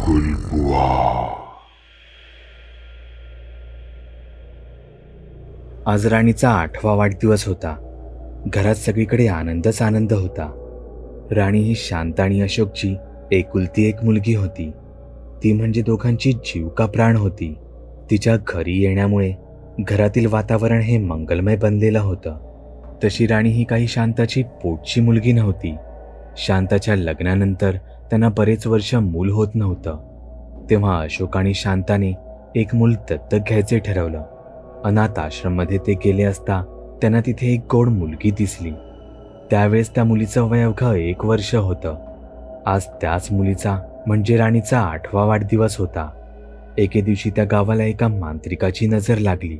गुलबुआ। आज राणीचा 8वा वाढदिवस होता. घरात सगळीकडे आनंदच आनंद होता. राणी ही शांत आणि अशोकची एकुलती एक मुलगी होती. ती म्हणजे दोघांची जीव का प्राण होती. तिच्या घरी येण्यामुळे घरातील वातावरण हे मंगलमय बनलेलं होतं. तशी राणी ही काही शांताची पोटची मुलगी नव्हती. शांताच्या लग्नानंतर त्यांना बरेच वर्ष मूल होत नव्हतं. तेव्हा अशोक आणि शांताने एक मूल दत्तक घ्यायचे ठरवलं. अनाथ आश्रममध्ये ते गेले असता त्यांना तिथे एक गोड मुलगी दिसली. त्यावेळेस त्या मुलीचं वय अवघं 1 वर्ष होतं. आज त्याच मुलीचा म्हणजे राणीचा 8वा वाढदिवस होता. एके दिवशी त्या गावाला एका मांत्रिकाची नजर लागली.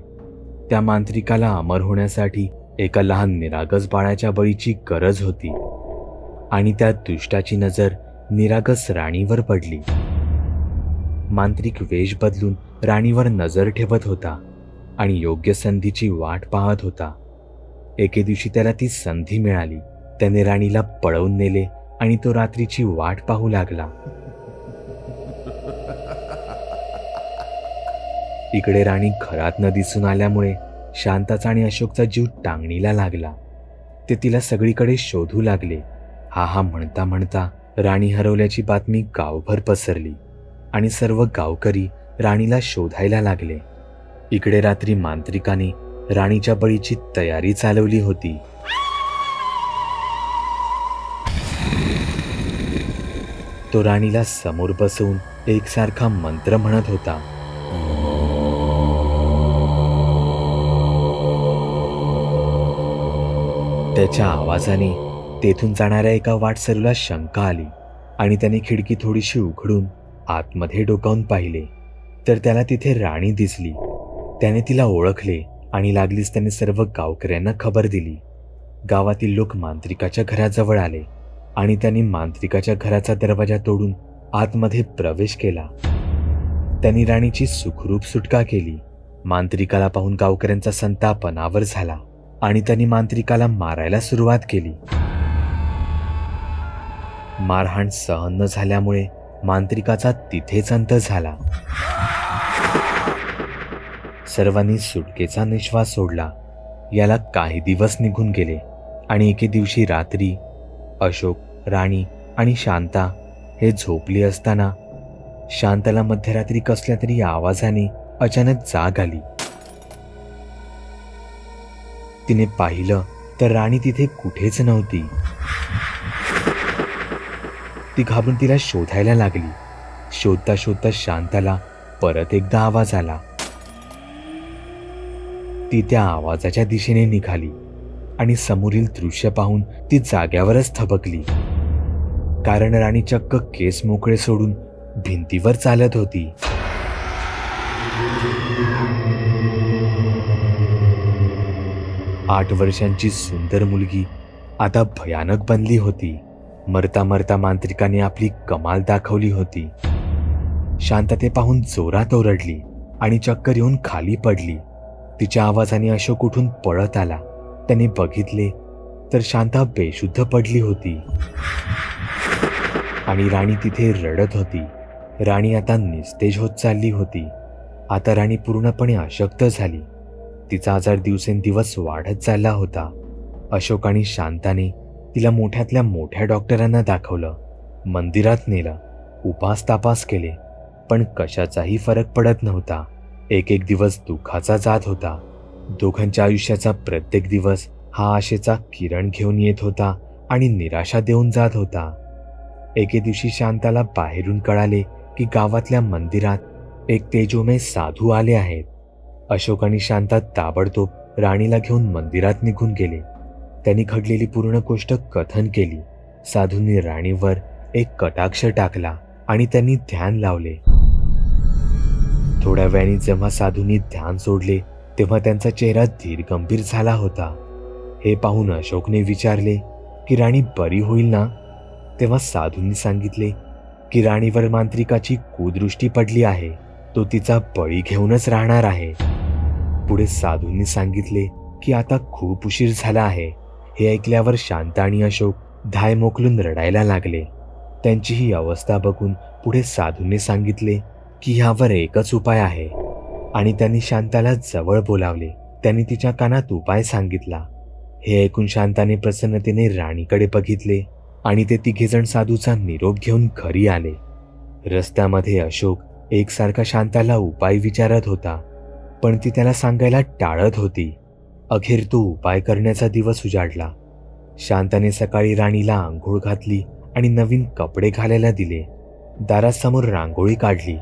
त्या मांत्रिकाला अमर होण्यासाठी एका लहान निरागस बाळाच्या बळीची गरज होती आणि त्या दुष्टाची नजर निरागस राणीवर पडली. मांत्रिक वेश बदलून राणीवर नजर ठेवत होता आणि योग्य संधीची वाट पाहत होता. एके दिवशी त्याला ती संधी मिळाली. त्याने राणीला पळवून नेले आणि तो रात्रीची वाट पाहू लागला. इकडे राणी घरात न दिसून आल्यामुळे शांताचा आणि अशोकचा जीव टांगणीला लागला. ते तिला सगळीकडे शोधू लागले. हा म्हणता म्हणता राणी हरवल्याची बातमी गावभर पसरली आणि सर्व गावकरी राणीला शोधायला लागले. इकडे रात्री मांत्रिकाने राणीच्या बळीची तयारी चालवली होती. तो राणीला समोर बसवून एकसारखा मंत्र म्हणत होता. त्याच्या आवाजाने तेथून जाणाऱ्या एका वाटसरूला शंका आली आणि त्याने खिडकी थोडीशी उघडून आतमध्ये डोकावून पाहिले तर त्याला तिथे राणी दिसली. त्याने तिला ओळखले आणि लागलीच त्याने सर्व गावकऱ्यांना खबर दिली. गावातील लोक मांत्रिकाच्या घराजवळ आले आणि त्यांनी मांत्रिकाच्या घराचा दरवाजा तोडून आतमध्ये प्रवेश केला. त्यांनी राणीची सुखरूप सुटका केली. मांत्रिकाला पाहून गावकऱ्यांचा संताप अनावर झाला आणि त्यांनी मांत्रिकाला मारायला सुरुवात केली. मारहाण सहन न झाल्यामुळे मांत्रिकाचा तिथेच अंत झाला. सर्वांनी सुटकेचा निश्वास सोडला. याला काही दिवस निघून गेले आणि एके दिवशी रात्री अशोक, राणी आणि शांता हे झोपली असताना शांताला मध्यरात्री कसल्या तरी आवाजाने अचानक जाग आली. तिने पाहिलं तर राणी तिथे कुठेच नव्हती. ती घाबरून तिला शोधायला लागली. शोधता शोधता शांताला परत एकदा आवाज आला. ती त्या आवाजाच्या दिशेने निघाली आणि समोरील दृश्य पाहून ती जाग्यावरच थबकली. कारण राणी चक्क केस मोकळे सोडून भिंतीवर चालत होती. आठ वर्षांची सुंदर मुलगी आता भयानक बनली होती. मरता मरता मांत्रिकाने आपली कमाल दाखवली होती. शांता ते पाहून जोरात ओरडली आणि चक्कर येऊन खाली पडली. तिच्या आवाजाने अशोक उठून पळत आला. त्याने बघितले तर शांता बेशुद्ध पडली होती आणि राणी तिथे रडत होती. राणी आता निस्तेज होत चालली होती. आता राणी पूर्णपणे अशक्त झाली. तिचा आजार दिवसेंदिवस वाढत चालला होता. अशोक आणि शांताने तिला मोठ्यातल्या मोठ्या डॉक्टरांना दाखवलं. मंदिरात नेलं. उपास तापास केले पण कशाचाही फरक पडत नव्हता. एक एक दिवस दुःखाचा जात होता. दोघांच्या आयुष्याचा प्रत्येक दिवस हा आशेचा किरण घेऊन येत होता आणि निराशा देऊन जात होता. एके दिवशी शांताला बाहेरून कळाले की गावातल्या मंदिरात एक तेजोमय साधू आले आहेत. अशोक आणि शांता ताबडतोब राणीला घेऊन मंदिरात निघून गेले. त्यांनी घडलेली पूर्ण गोष्ट कथन केली. साधूंनी राणीवर एक कटाक्ष टाकला आणि त्यांनी ध्यान लावले. थोड्या वेळाने जेव्हा साधूंनी ध्यान सोडले तेव्हा त्यांचा चेहरा धीर गंभीर झाला होता. हे पाहून अशोकने विचारले की राणी बरी होईल ना? तेव्हा साधूंनी सांगितले की राणीवर मांत्रिकाची कुदृष्टी पडली आहे. तो तिचा बळी घेऊनच राहणार आहे. पुढे साधूंनी सांगितले की आता खूप उशीर झाला आहे. हे ऐकल्यावर शांता आणि अशोक धाय मोकलून रडायला लागले. त्यांची ही अवस्था बघून पुढे साधूने सांगितले की ह्यावर एकच उपाय आहे आणि त्यांनी शांताला जवळ बोलावले. त्यांनी तिच्या कानात उपाय सांगितला. हे ऐकून शांताने प्रसन्नतेने राणीकडे बघितले आणि ते तिघेजण साधूचा निरोप घेऊन घरी आले. रस्त्यामध्ये अशोक एकसारखा शांताला उपाय विचारत होता, पण ती त्याला सांगायला टाळत होती. अखेर तो उपाय करण्याचा दिवस उजाडला. शांताने सकाळी राणीला आंघोळ घातली आणि नवीन कपडे घालायला दिले. दारासमोर रांगोळी काढली.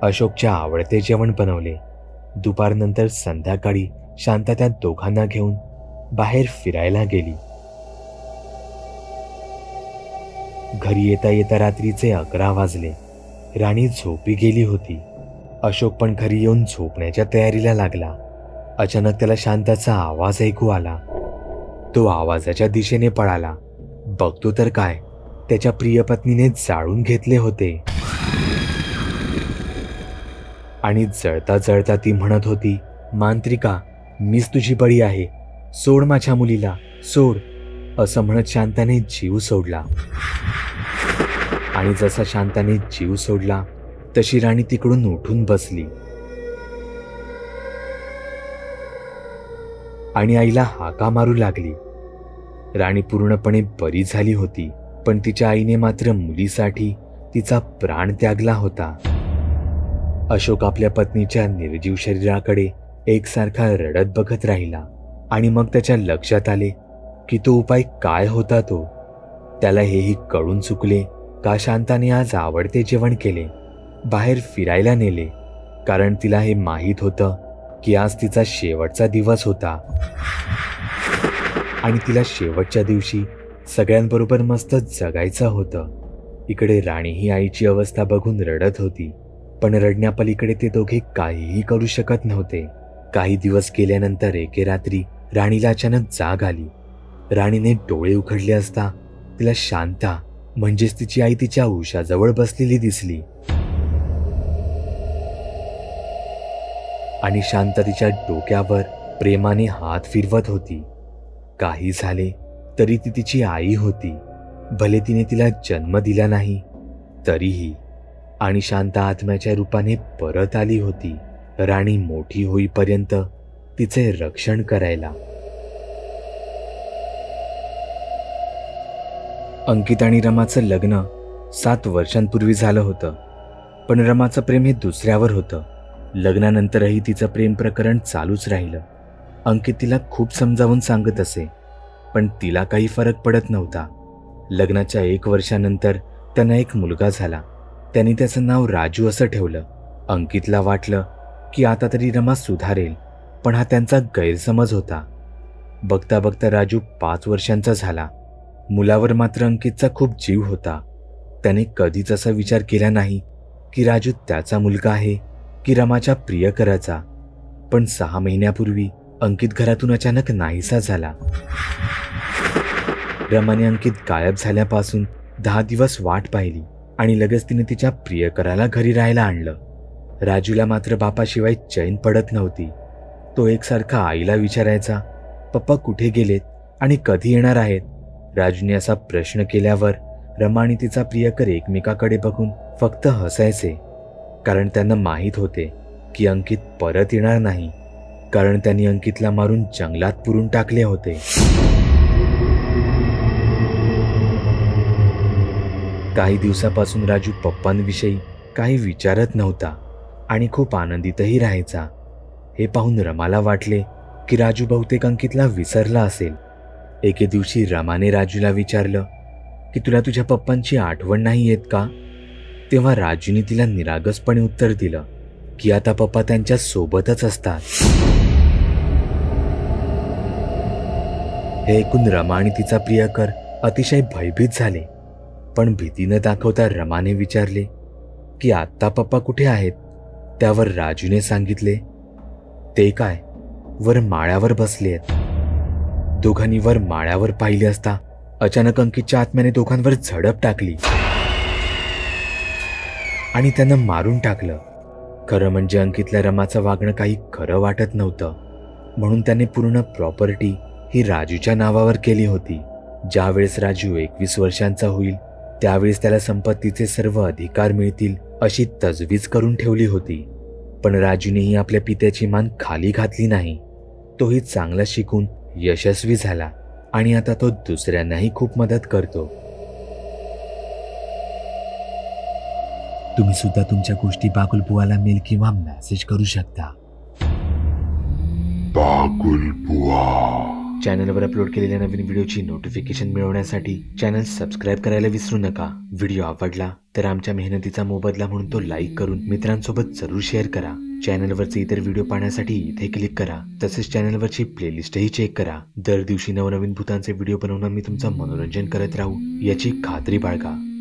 अशोकच्या आवडते जेवण बनवले. दुपारनंतर संध्याकाळी शांता त्या दोघांना घेऊन बाहेर फिरायला गेली. घरी येता येता रात्रीचे 11 वाजले. राणी झोपी गेली होती. अशोक पण घरी येऊन झोपण्याच्या तयारीला लागला. अचानक त्याला शांताचा आवाज ऐकू आला. तो आवाजाच्या दिशेने पळाला. बघतो तर काय, त्याच्या प्रिय पत्नीने जाळून घेतले होते आणि जळता जळता ती म्हणत होती, मांत्रिका, मीच तुझी बळी आहे, सोड माझ्या मुलीला, सोड. असं म्हणत शांताने जीव सोडला. आणि जसा शांताने जीव सोडला तशी राणी तिकडून उठून बसली आणि आईला हाका मारू लागली. राणी पूर्णपणे बरी झाली होती, पण तिच्या आईने मात्र मुलीसाठी तिचा प्राण त्यागला होता. अशोक आपल्या पत्नीच्या निर्जीव शरीराकडे एकसारखा रडत बघत राहिला आणि मग त्याच्या लक्षात आले की तो उपाय काय होता. त्याला हेही कळून चुकले का शांताने आज आवडते जेवण केले, बाहेर फिरायला नेले, कारण तिला हे माहीत होतं की आज तिचा शेवटचा दिवस होता आणि तिला शेवटच्या दिवशी सगळ्यांबरोबर मस्त जगायचं होतं. इकडे राणी ही आईची अवस्था बघून रडत होती, पण रडण्यापलीकडे ते दोघे काहीही करू शकत नव्हते. काही दिवस गेल्यानंतर एके रात्री राणीला अचानक जाग आली. राणीने डोळे उघडले असता तिला शांता म्हणजेच तिची आई तिच्या उशाजवळ बसलेली दिसली आणि शांता तिच्या डोक्यावर प्रेमाने हात फिरवत होती. काही झाले तरी ती तिची आई होती, भले तिने तिला जन्म दिला नाही तरीही. आणि शांता आत्म्याच्या रूपाने परत आली होती, राणी मोठी होईपर्यंत तिचे रक्षण करायला. अंकित आणि रमाचं लग्न 7 वर्षांपूर्वी झालं होतं, पण रमाचं प्रेम हे दुसऱ्यावर होतं. लग्नानंतरही तिचं प्रेम प्रकरण चालूच राहिलं. अंकित तिला खूप समजावून सांगत असे, पण तिला काही फरक पडत नव्हता. लग्नाच्या 1 वर्षानंतर त्यांना एक मुलगा झाला. त्यांनी त्याचं नाव राजू असं ठेवलं. अंकितला वाटलं की आता तरी रमा सुधारेल, पण हा त्यांचा गैरसमज होता. बघता बघता राजू 5 वर्षांचा झाला. मुलावर मात्र अंकितचा खूप जीव होता. त्याने कधीच असा विचार केला नाही की राजू त्याचा मुलगा आहे की रमाच्या प्रियकराचा. पण 6 महिन्यापूर्वी अंकित घरातून अचानक नाहीसा झाला. रमाने अंकित गायब झाल्यापासून 10 दिवस वाट पाहिली आणि लगेच तिने तिच्या प्रियकराला घरी राहायला आणलं. राजूला मात्र बापाशिवाय चैन पडत नव्हती. तो एकसारखा आईला विचारायचा, पप्पा कुठे गेलेत आणि कधी येणार आहेत. राजूने असा प्रश्न केल्यावर रमा आणि तिचा प्रियकर एकमेकाकडे बघून फक्त हसायचे, कारण त्यांना माहीत होते की अंकित परत येणार नाही, कारण त्यांनी अंकितला मारून जंगलात पुरून टाकले होते. काही दिवसापासून राजू पप्पांविषयी काही विचारत नव्हता आणि खूप आनंदितही राहायचा. हे पाहून रमाला वाटले की राजू बहुतेक अंकितला विसरला असेल. एके दिवशी रमाने राजूला विचारलं की तुला तुझ्या पप्पांची आठवण नाही येत का. तेव्हा राजूने तिला निरागसपणे उत्तर दिलं की आता पप्पा त्यांच्या सोबतच असतात. हे ऐकून रमा आणि तिचा प्रियकर अतिशय भयभीत झाले, पण भीती न दाखवता रमाने विचारले की आत्ता पप्पा कुठे आहेत. त्यावर राजूने सांगितले, ते काय, वर माळ्यावर बसले आहेत. दोघांनी वर माळ्यावर पाहिले असता अचानक अंकितच्या आत्म्याने दोघांवर झडप टाकली आणि त्यांना मारून टाकलं. खरं म्हणजे अंकितला रमाचं वागणं काही खरं वाटत नव्हतं, म्हणून त्याने पूर्ण प्रॉपर्टी ही राजूच्या नावावर केली होती. ज्यावेळेस राजू 21 वर्षांचा होईल त्यावेळेस त्याला संपत्तीचे सर्व अधिकार मिळतील अशी तजवीज करून ठेवली होती. पण राजूनेही आपल्या पित्याची मान खाली घातली नाही. तोही चांगला शिकून यशस्वी झाला आणि आता तो दुसऱ्यांनाही खूप मदत करतो. तुम्ही सुद्धा तुमच्या गोष्टी बागुलबुवाला मेल किंवा मेसेज करू शकता. चॅनलवर अपलोड केलेल्या नवीन व्हिडिओची नोटिफिकेशन मिळवण्यासाठी चॅनल सबस्क्राईब करायला विसरू नका. व्हिडिओ आवडला तर आमच्या मेहनतीचा मोबदला म्हणून तो लाईक करून मित्रांसोबत जरूर शेअर करा. चॅनलवरचे इतर व्हिडिओ पाहण्यासाठी इथे क्लिक करा. तसेच चॅनलवरची प्लेलिस्टही चेक करा. दर दिवशी नवनवीन भूतांचे व्हिडिओ बनवून मी तुमचं मनोरंजन करत राहू याची खात्री बाळगा.